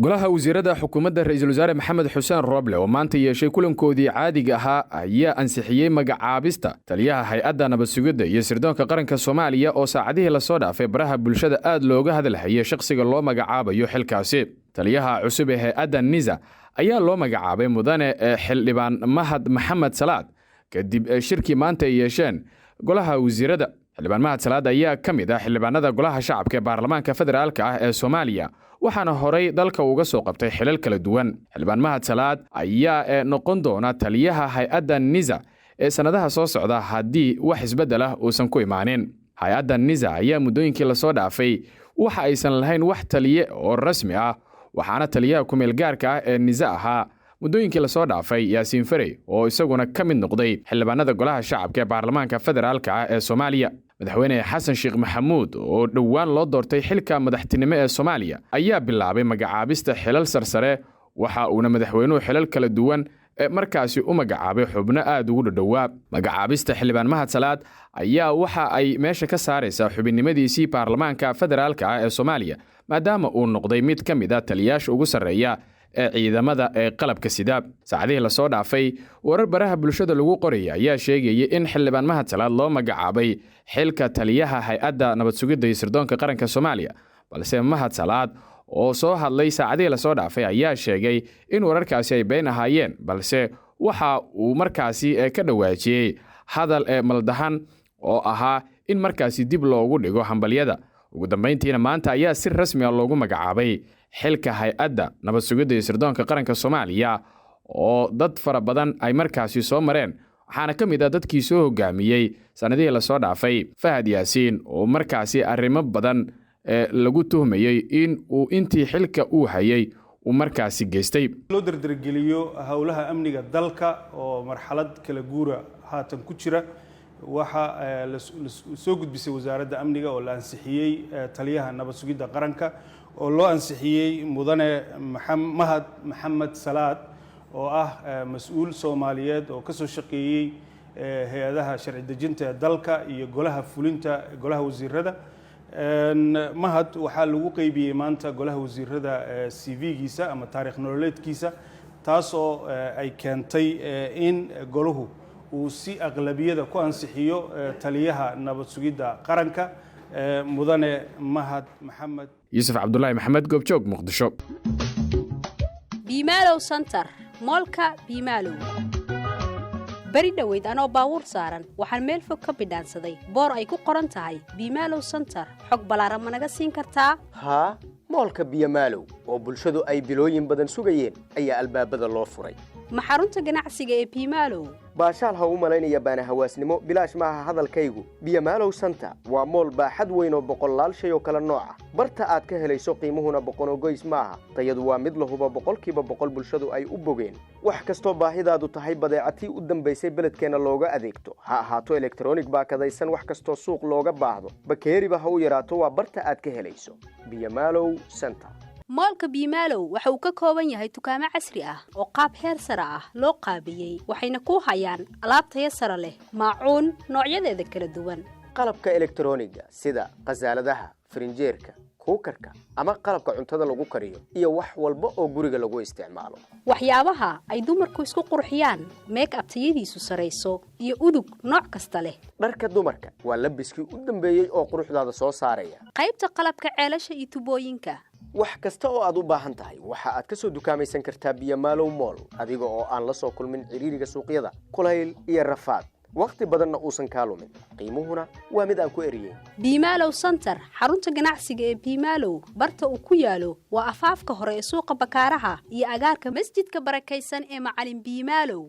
golaha wasiirada xukuumadda ra'iisul wasaare maxamed xuseen Roble oo maanta yeeshay kulankoodii caadiga ahaa ayaa ansixiyay magacaabista taliyaha hay'adda nabad sugidda iyo sirdoonka qaranka Soomaaliya oo saacadihii la soo dhaafay baraha bulshada aad looga hadalhayay shakhsiga loo magacaabayo xilkaasi. Taliyaha cusub ee hay'adda NISA ayaa loo magacaabay mudane xildhibaan Mahad Maxamed Salaad kadib shirkii maanta ay yeesheen golaha wasiirada. xildhibaan Mahad Salaad ayaa ka mid ah xildhibaanada golaha shacabka ee baarlamaanka federaalka ah ee Soomaaliya waxaana horay dalka uga soo qabtay xilal kala duwan. xildhibaan Mahad Salaad ayaa noqon doona taliyaha hay'adda NISA ee sanadaha soo socda haddii wax isbedel ah uusan ku imaanin. hay'adda NISA ayaa muddooyinkii la soo dhaafay waxa aysan lahayn wax taliye oo rasmi ah, waxaana taliyaha ku meel gaarka ah ee NISA ahaa muddooyinkii la soo dhaafay Yaasiin Farey oo isaguna ka mid noqday xildhibaanada golaha shacabka ee baarlamaanka federaalka ah ee Soomaaliya. madaxweyne xasan sheekh maxamuud oo dhowaan loo doortay xilka madaxtinimo ee Soomaaliya ayaa bilaabay magacaabista xilal sarsare, waxa uuna madaxweynuhu xilal kala duwan markaasi u magacaabay xubno aad ugu dhowaa. magacaabista xildhibaan Mahad Salaad ayaa waxa ay meesha ka saaraysaa xubinnimadiisii baarlamaanka federaalka ah ee Soomaaliya maadaama uu noqday mid ka mid ah taliyaasha ugu sarreeya ee ciidamada ee qalabka sida. saacadihii la soo dhaafay warar baraha bulshada lagu qorayay ayaa sheegayay in xildhibaan Mahad Salaad loo magacaabay xilka taliyaha hay'adda nabad sugidda iyo sirdoonka qaranka Soomaaliya, balse Mahad Salaad oo soo hadlay saacadihii la soo dhaafay ayaa sheegay in wararkaasi ay been ahaayeen, balse waxa uu markaasi ka dhawaajiyay hadal maldahan oo ahaa in markaasi dib loogu dhigo hambalyada. ugu dambeyntiina maanta ayaa si rasmi ah loogu magacaabay xilka hay'adda nabad sugidda iyo sirdoonka qaranka Soomaaliya oo dad fara badan ay markaasi soo mareen, waxaana ka mid ah dadkii soo hogaamiyey sanadihii la soo dhaafay Fahad Yaasiin oo markaasi arrimo badan lagu tuhmayay in uu intii xilka uu hayay uu markaasi geystay. loo dardargeliyo hawlaha amniga dalka oo marxalad kala guura haatan ku jira waxa la soo gudbisay wasaaradda amniga oo la ansixiyay taliyaha nabad sugidda qaranka oo loo ansixiyay mudane Mahad Maxamed Salaad oo ah mas'uul Soomaaliyeed oo ka soo shaqeeyay hay'adaha sharci dejinta dalka iyo golaha fulinta golaha wasiirada. Mahad waxaa lagu qaybiyay maanta golaha wasiirada CV-giisa ama taariikh nololeedkiisa, taas oo ay keentay in golahu uu si aqlabiyada ku ansixiyo taliyaha nabad sugidda qaranka mudane Mahad Maxamed. Yusuf Cabdullaahi Maxamed, Goobjoog, Muqdisho. Bimaalow Center, moolka Bimaalow. bari dhaweyd anoo baabuur saaran waxaan meel fog ka bidhaansaday boor ay ku qoran tahay Bimaalow Center. xog balaaran ma naga siin kartaa? haa, moolka Bimaalow oo bulshadu ay bilooyin badan sugayeen ayaa albaabada loo furay. ma xarunta ganacsiga ee Bimaalow? baashaal ha u malaynaya baana hawaasnimo bilaash maaha hadalkaygu. Bimaalow Center waa mool baaxad weyn oo boqolaal shay oo kala nooc ah. barta aad ka helayso qiimuhuna boqon goys maaha, tayadu waa mid la hubo boqolkiiba boqol bulshadu ay u bogeen. wax kastoo baahidaadu tahay badeecatii u dambaysay beledkeena looga adeegto, ha ahaato electronic baakadaysan, wax kastoo suuq looga baahdo, bakeeriba ha u yaraato, waa barta aad ka helayso. Bimaalow Center. moolka Bimaalow waxa uu ka kooban yahay dukaamo casri ah oo qaab heer sare ah loo qaabiyey, waxayna ku hayaan alaab tayo sare leh, maacuun noocyadeeda kala duwan, qalabka electroniga sida qasaaladaha, frinjeerka, kuukarka ama qalabka cuntada lagu kariyo iyo wax walba oo guriga lagu isticmaalo. waxyaabaha ay dumarku isku qurxiyaan, make-up tayadiisu sareyso iyo udug nooc kasta leh. dharka dumarka waa labiskii u dambeeyay oo quruxdaada soo saaraya. qaybta qalabka ceelasha iyo tubooyinka, wax kasta oo aad u baahan tahay waxa aad ka soo dukaamaysan kartaa Bimaalow Mall adiga oo aan la soo kulmin ciriiriga suuqyada, kulayl iyo rafaad, waqti badanna uusan ka lumin. qiimuhuna waa mid aan ku eriyay. Bimaalow Center, xarunta ganacsiga ee Bimaalow, barta uu ku yaalo waa afaafka hore ee suuqa Bakaaraha iyo agaarka masjidka barakaysan ee Macalin Bimaalow.